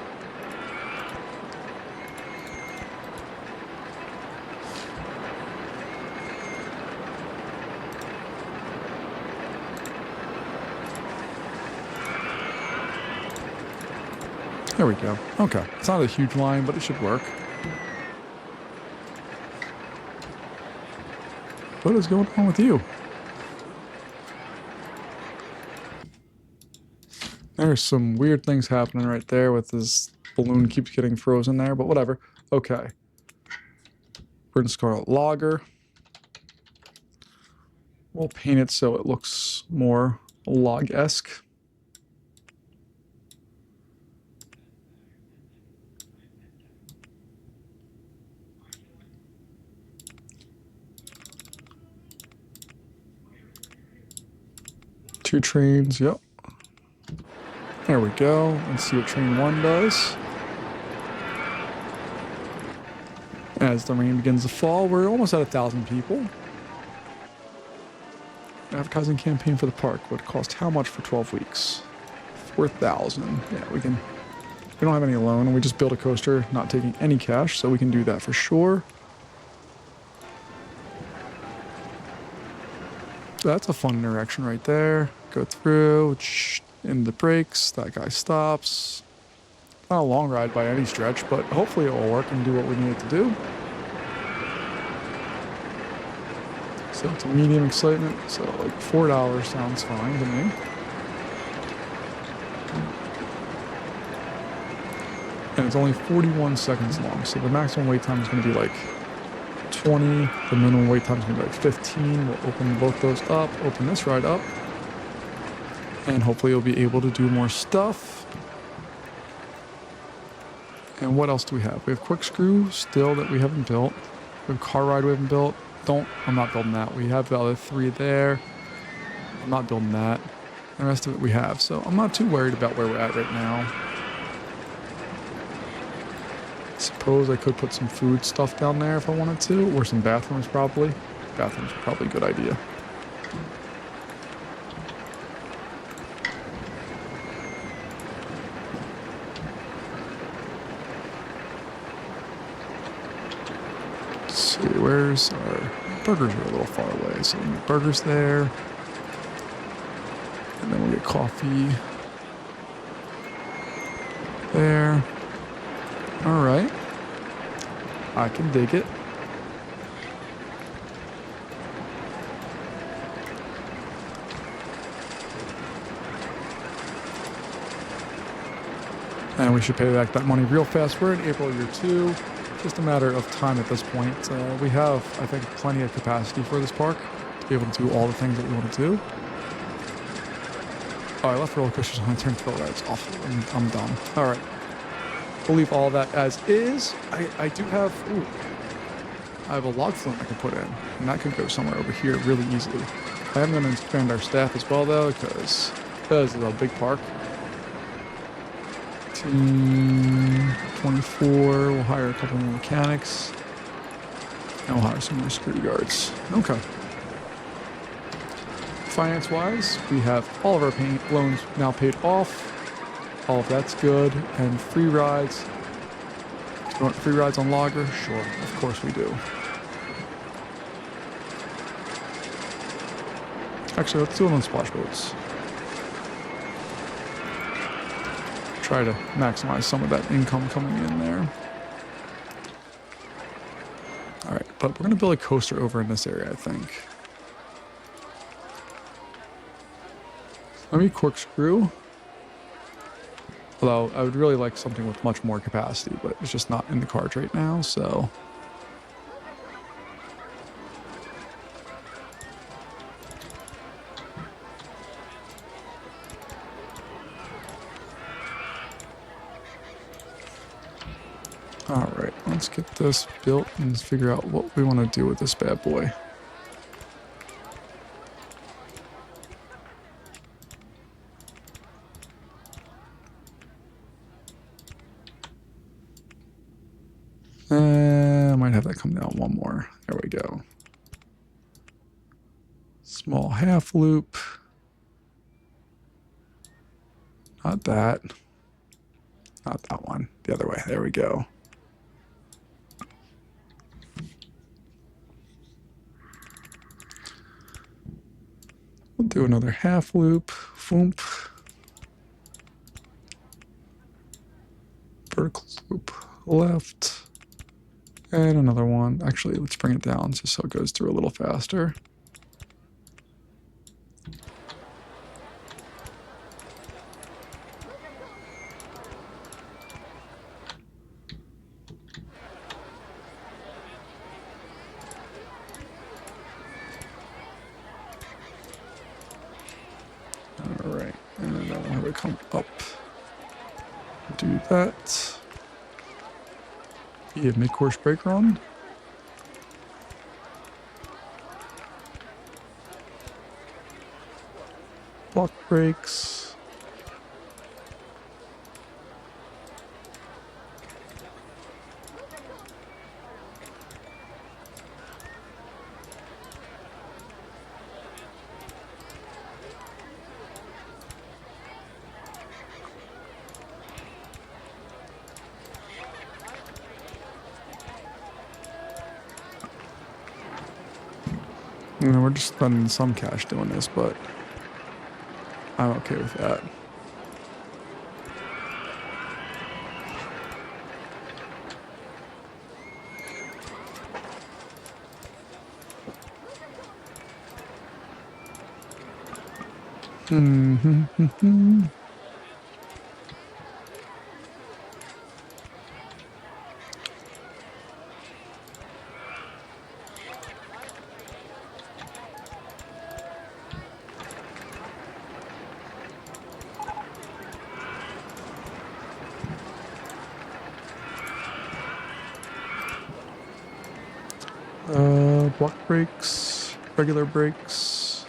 [SPEAKER 1] There we go. Okay. It's not a huge line, but it should work. What is going on with you? There's some weird things happening right there with this balloon keeps getting frozen there, but whatever. Okay. We're going to score a logger. We'll paint it so it looks more log-esque. Two trains, yep. There we go. Let's see what train 1 does. As the rain begins to fall, we're almost at 1,000 people. Advertising campaign for the park would cost how much for 12 weeks? 4,000. Yeah, we don't have any loan, and we just built a coaster, not taking any cash, so we can do that for sure. So that's a fun interaction right there. Go through, in the brakes, that guy stops. Not a long ride by any stretch, but hopefully it will work and do what we need it to do. So it's a medium excitement, so like $4 sounds fine to me. And it's only 41 seconds long, so the maximum wait time is going to be like 20. The minimum wait time is going to be like 15. We'll open both those up, open this ride up, and hopefully you'll be able to do more stuff. And what else do we have? We have corkscrew still that we haven't built. We have car ride we haven't built. I'm not building that. We have the other 3 there. I'm not building that. The rest of it we have. So I'm not too worried about where we're at right now. Suppose I could put some food stuff down there if I wanted to, or some bathrooms probably. Bathrooms are probably a good idea. Let's see, where's our burgers are a little far away, so we get burgers there. And then we'll get coffee there. All right. I can dig it. And we should pay back that money real fast. We're in April year 2. Just a matter of time at this point. We have, I think, plenty of capacity for this park to be able to do all the things that we want to do. Oh, I left roller coasters on. I turned thrill rides off. I'm done. All right. We'll leave all that as is. I do have... Ooh, I have a log flume I can put in. And that could go somewhere over here really easily. I am going to expand our staff as well, though, because this is a big park. Team 24, we'll hire a couple more mechanics. And we'll hire some more security guards. Okay. Finance-wise, we have all of our loans now paid off. All of that's good. And free rides. Do you want free rides on Logger? Sure, of course we do. Actually, let's do it on splash boats. Try to maximize some of that income coming in there. All right, but we're going to build a coaster over in this area, I think. Let me corkscrew. Although I would really like something with much more capacity, but it's just not in the cards right now, so. All right, let's get this built and figure out what we want to do with this bad boy. I might have that come down one more. There we go. Small half loop. Not that. Not that one. The other way. There we go. We'll do another half loop. Foomp. Vertical loop left. And another one. Actually, let's bring it down just so it goes through a little faster. All right, and then I'll have it come up. Do that. Yeah, mid-course brake run. Block brakes. You know, we're just spending some cash doing this, but I'm okay with that. Block brakes, regular brakes.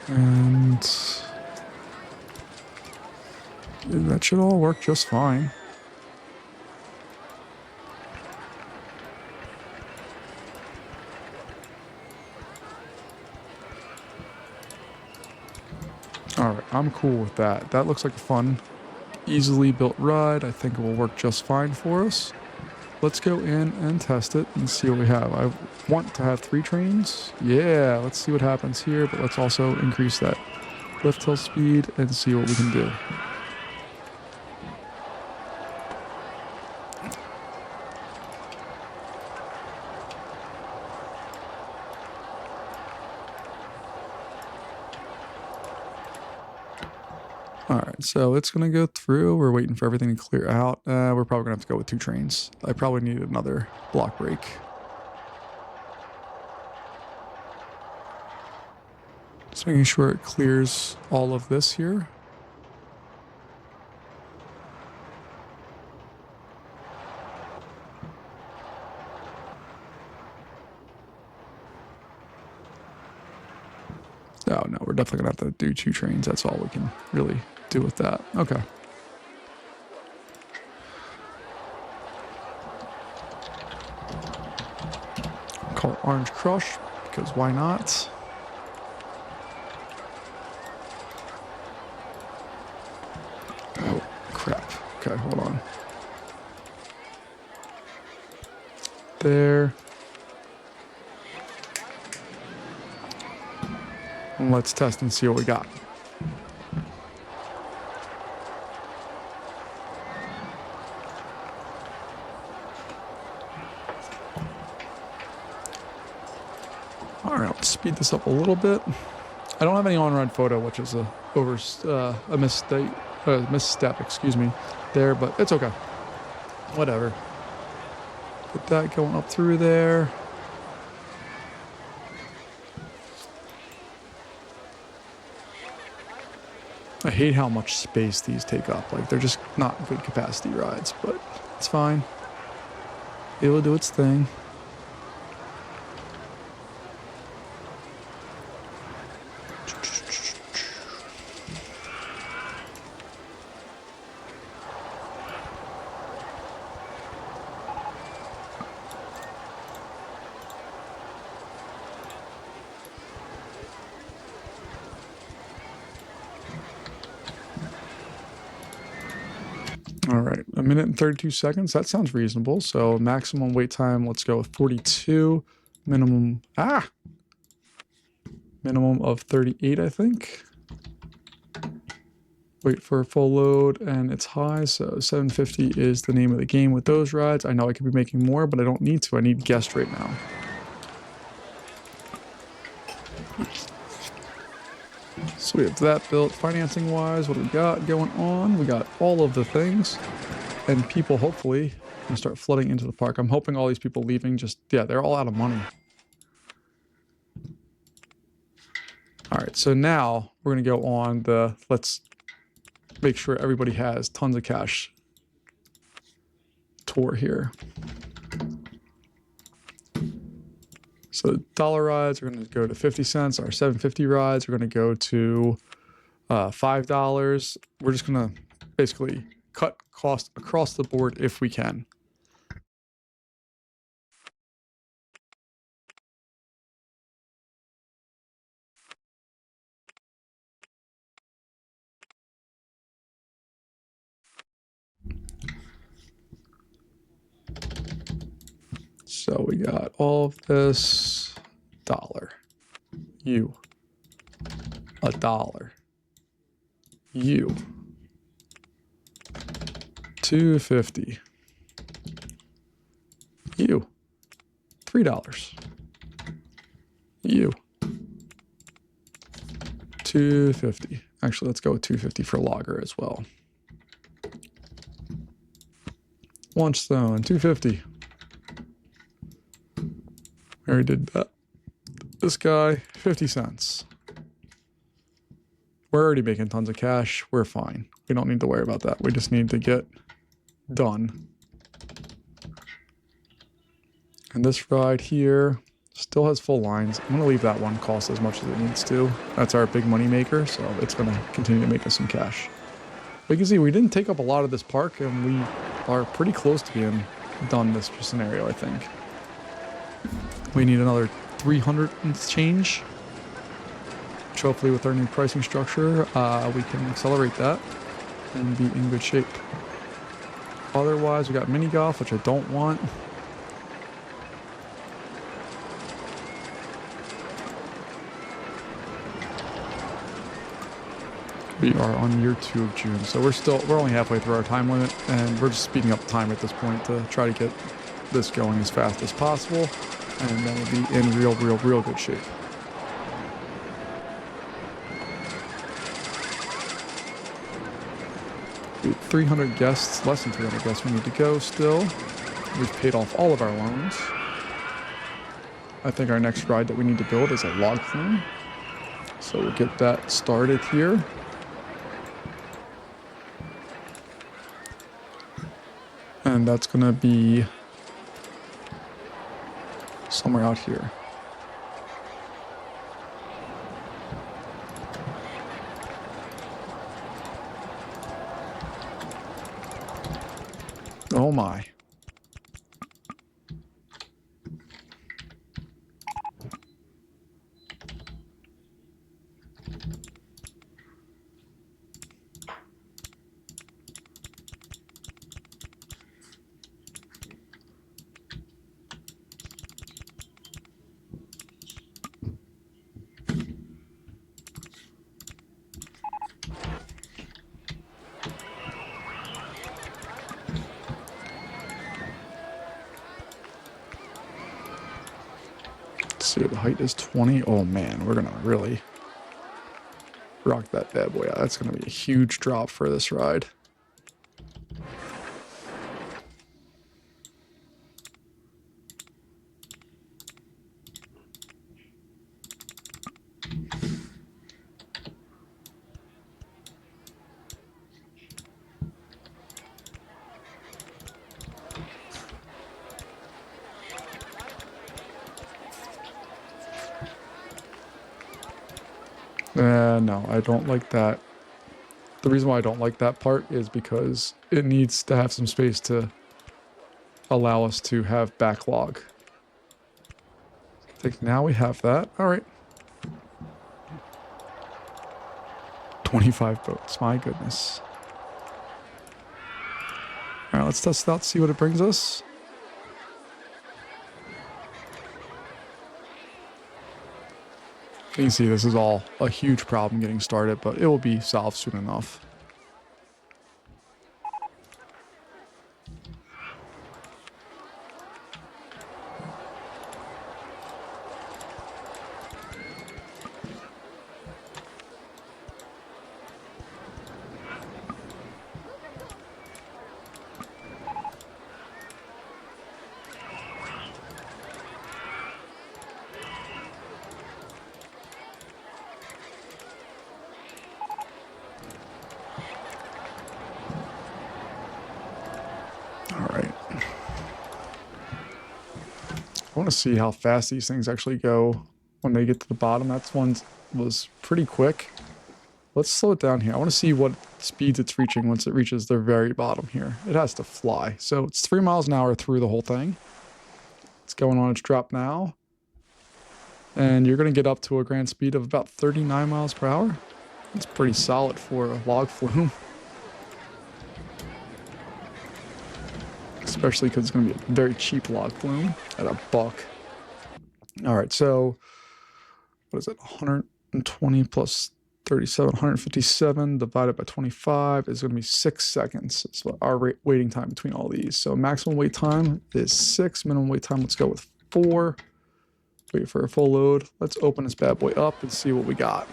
[SPEAKER 1] And that should all work just fine. Alright, I'm cool with that. That looks like a fun, easily built ride. I think it will work just fine for us. Let's go in and test it and see what we have. I want to have 3 trains. Yeah, let's see what happens here, but let's also increase that lift hill speed and see what we can do. Alright, so it's going to go through. We're waiting for everything to clear out. We're probably going to have to go with 2 trains. I probably need another block brake. Just making sure it clears all of this here. Oh no, we're definitely going to have to do 2 trains. That's all we can really do with that. Okay. Call it Orange Crush, because why not? Oh, crap. Okay, hold on. There. And let's test and see what we got. All right, let's speed this up a little bit. I don't have any on-ride photo, which is a misstep, excuse me, there, but it's okay. Whatever. Get that going up through there. I hate how much space these take up. Like, they're just not good capacity rides, but it's fine. It will do its thing. All right, 1 minute and 32 seconds. That sounds reasonable. So maximum wait time, let's go with 42. Minimum of 38, I think. Wait for a full load, and it's high, so 750 is the name of the game with those rides. I know I could be making more, but I don't need to. I need guest right now. So we have that built. Financing wise, what do we got going on? We got all of the things, and people hopefully can start flooding into the park. I'm hoping all these people leaving yeah, they're all out of money. All right, so now we're gonna go on let's make sure everybody has tons of cash tour here. So dollar rides are going to go to 50 cents. Our 750 rides are going to go to $5. We're just going to basically cut cost across the board if we can. So we got all of this dollar. You. $1. You. $2.50. You. $3. You. $2.50. Actually, let's go with $2.50 for lager as well. Lunchstone, $2.50. We already did that. This guy, 50 cents. We're already making tons of cash. We're fine. We don't need to worry about that. We just need to get done. And this ride here still has full lines. I'm going to leave that one cost as much as it needs to. That's our big money maker, so it's going to continue to make us some cash. But you can see we didn't take up a lot of this park, and we are pretty close to being done this scenario, I think. We need another 300 and change, which hopefully with our new pricing structure, we can accelerate that and be in good shape. Otherwise, we got mini golf, which I don't want. We are on year 2 of June, so we're only halfway through our time limit, and we're just speeding up time at this point to try to get this going as fast as possible, and then we'll be in real good shape. We have 300 guests, less than 300 guests we need to go still. We've paid off all of our loans. I think our next ride that we need to build is a log flume, so we'll get that started here. And that's going to be somewhere out here. Oh my. See, the height is 20. Oh man, we're gonna really rock that bad boy out. That's gonna be a huge drop for this ride. No, I don't like that. The reason why I don't like that part is because it needs to have some space to allow us to have backlog. I think now we have that. All right. 25 boats. My goodness. All right, let's test it out, see what it brings us. You can see this is all a huge problem getting started, but it will be solved soon enough. All right. I want to see how fast these things actually go when they get to the bottom. That one was pretty quick. Let's slow it down here. I want to see what speeds it's reaching once it reaches the very bottom here. It has to fly. So it's 3 miles an hour through the whole thing. It's going on its drop now. And you're going to get up to a grand speed of about 39 miles per hour. That's pretty solid for a log flume. Especially because it's going to be a very cheap log flume at $1. All right, so what is it? 120 plus 37, 157 divided by 25 is going to be 6 seconds. That's what our waiting time between all these. So maximum wait time is 6. Minimum wait time, let's go with 4. Wait for a full load. Let's open this bad boy up and see what we got.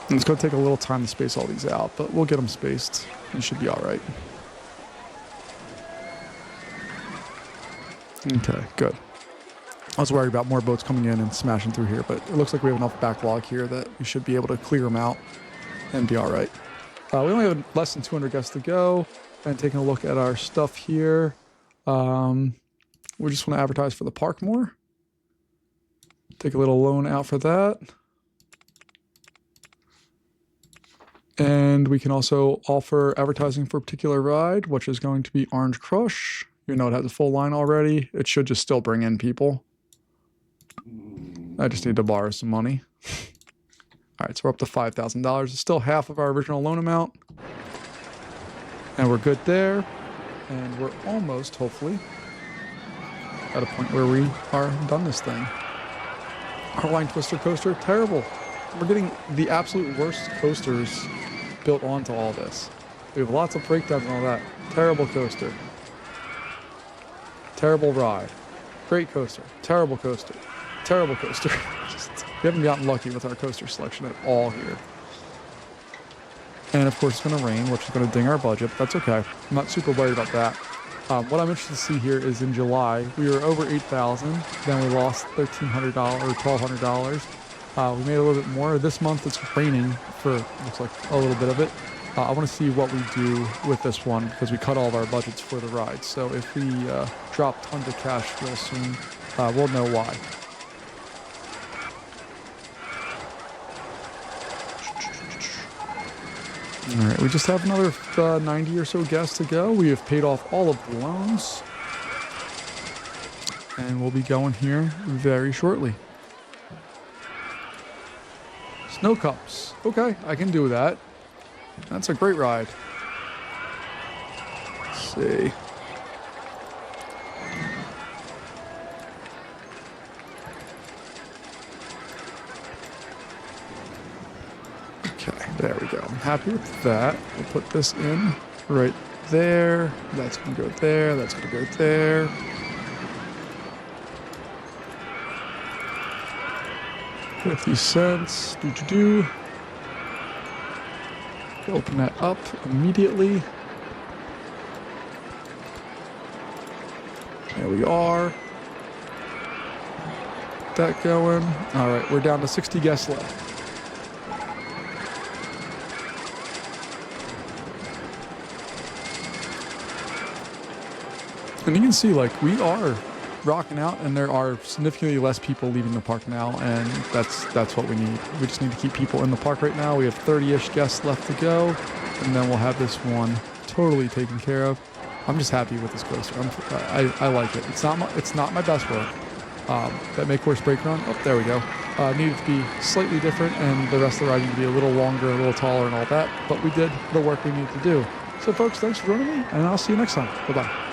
[SPEAKER 1] And it's going to take a little time to space all these out, but we'll get them spaced. It should be all right. Okay, good. I was worried about more boats coming in and smashing through here, but it looks like we have enough backlog here that we should be able to clear them out and be all right. We only have less than 200 guests to go. And taking a look at our stuff here. We just want to advertise for the park more. Take a little loan out for that. And we can also offer advertising for a particular ride, which is going to be Orange Crush. You know, it has a full line already. It should just still bring in people. I just need to borrow some money. All right, so we're up to $5,000. It's still half of our original loan amount. And we're good there. And we're almost, hopefully, at a point where we are done this thing. Our line twister coaster, terrible. We're getting the absolute worst coasters built onto all this. We have lots of breakdowns and all that. Terrible coaster. Terrible ride. Great coaster. Terrible coaster. Terrible coaster. We haven't gotten lucky with our coaster selection at all here. And of course it's going to rain, which is going to ding our budget, but that's okay. I'm not super worried about that. What I'm interested to see here is in July, we were over $8,000. Then we lost $1,300 or $1,200. We made a little bit more. This month it's raining for, looks like a little bit of it. I want to see what we do with this one because we cut all of our budgets for the ride. So if we drop tons of cash real soon, we'll know why. All right, we just have another 90 or so guests to go. We have paid off all of the loans. And we'll be going here very shortly. Snow cups. Okay, I can do that. That's a great ride. Let's see. Okay, there we go. I'm happy with that. We'll put this in right there. That's going to go there. That's going to go there. $0.50. Do-do-do. Open that up immediately. There we are. Get that going. All right, we're down to 60 guests left. And you can see, like, we are rocking out, and there are significantly less people leaving the park now, and that's what we need. We just need to keep people in the park right now. We have 30-ish guests left to go, and then we'll have this one totally taken care of. I'm just happy with this Glacier. I like it. It's not my best work. That make course break run. Oh, there we go. Needed to be slightly different, and the rest of the ride needed to be a little longer, a little taller, and all that. But we did the work we needed to do. So, folks, thanks for joining me, and I'll see you next time. Bye-bye.